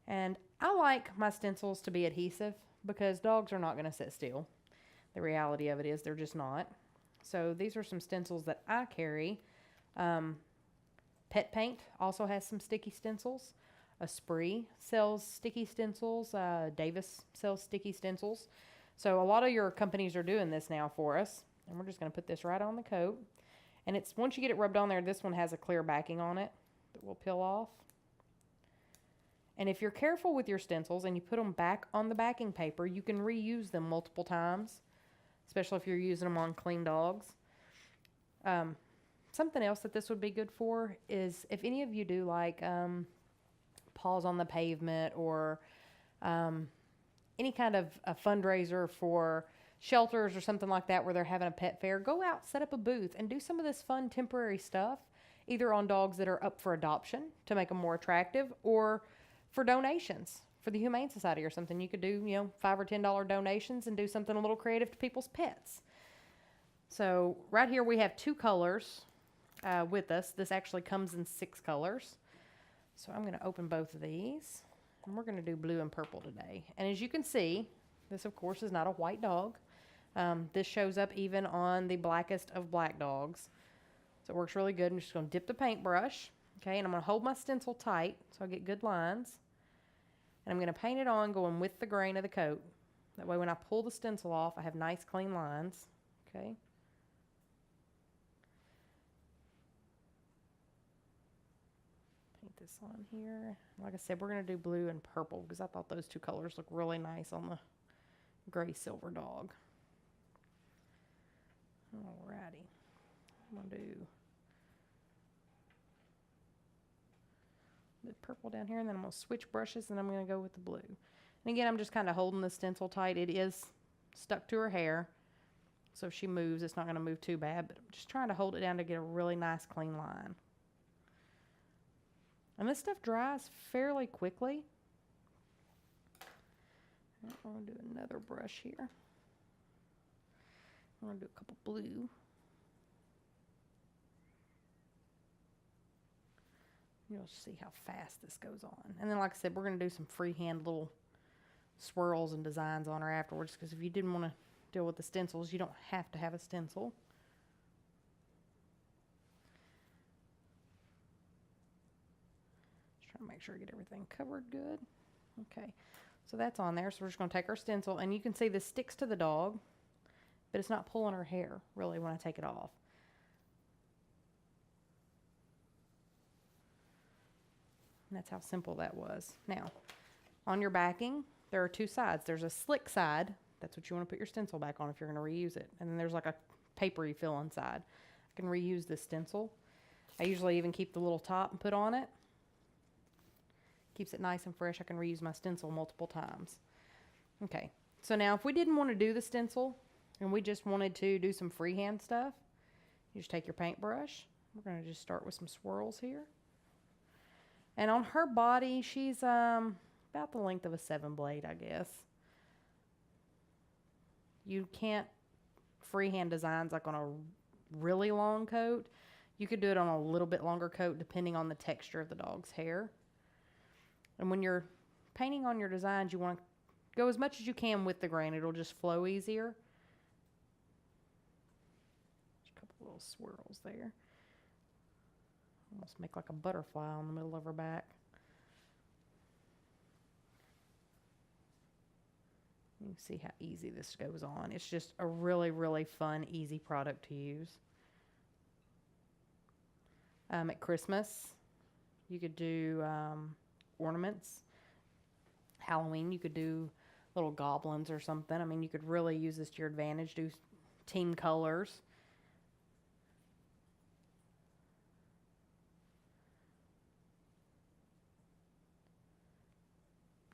And I like my stencils to be adhesive because dogs are not going to sit still. The reality of it is they're just not. So these are some stencils that I carry. Pet Paint also has some sticky stencils. Esprit sells sticky stencils. Davis sells sticky stencils. So a lot of your companies are doing this now for us. And we're just going to put this right on the coat. And it's once you get it rubbed on there, this one has a clear backing on it that will peel off. And if you're careful with your stencils and you put them back on the backing paper, you can reuse them multiple times, especially if you're using them on clean dogs. Something else that this would be good for is if any of you do like Paws on the Pavement or any kind of a fundraiser for shelters or something like that where they're having a pet fair, go out, set up a booth, and do some of this fun temporary stuff, either on dogs that are up for adoption to make them more attractive or for donations for the Humane Society or something. You could do, $5 or $10 donations and do something a little creative to people's pets. So right here we have 2 colors with us. This actually comes in 6 colors. So I'm going to open both of these, and we're going to do blue and purple today. And as you can see, this of course is not a white dog. This shows up even on the blackest of black dogs. So it works really good. I'm just going to dip the paintbrush, okay, and I'm going to hold my stencil tight so I get good lines. And I'm going to paint it on going with the grain of the coat. That way when I pull the stencil off, I have nice clean lines, okay. Paint this on here. Like I said, we're going to do blue and purple because I thought those 2 colors look really nice on the gray silver dog. Alrighty. I'm going to do the purple down here, and then I'm going to switch brushes, and I'm going to go with the blue. And again, I'm just kind of holding the stencil tight. It is stuck to her hair, so if she moves, it's not going to move too bad, but I'm just trying to hold it down to get a really nice clean line. And this stuff dries fairly quickly. I'm going to do another brush here. I'm going to do a couple blue. You'll see how fast this goes on. And then, like I said, we're going to do some freehand little swirls and designs on her afterwards, because if you didn't want to deal with the stencils, you don't have to have a stencil. Just trying to make sure I get everything covered good. Okay, so that's on there. So we're just going to take our stencil, and you can see this sticks to the dog, but it's not pulling her hair really when I take it off. And that's how simple that was. Now, on your backing, there are 2 sides. There's a slick side. That's what you want to put your stencil back on if you're going to reuse it. And then there's like a papery fill-in side. I can reuse this stencil. I usually even keep the little top and put on it. Keeps it nice and fresh. I can reuse my stencil multiple times. Okay, so now if we didn't want to do the stencil and we just wanted to do some freehand stuff, you just take your paintbrush. We're going to just start with some swirls here. And on her body, she's about the length of a 7-blade, I guess. You can't freehand designs like on a really long coat. You could do it on a little bit longer coat depending on the texture of the dog's hair. And when you're painting on your designs, you want to go as much as you can with the grain. It'll just flow easier. Just a couple little swirls there. Almost make like a butterfly on the middle of her back. You can see how easy this goes on. It's just a really, really fun, easy product to use. At Christmas, you could do ornaments. Halloween, you could do little goblins or something. I mean, you could really use this to your advantage. Do team colors.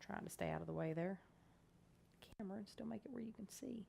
Trying to stay out of the way there. Camera and still make it where you can see.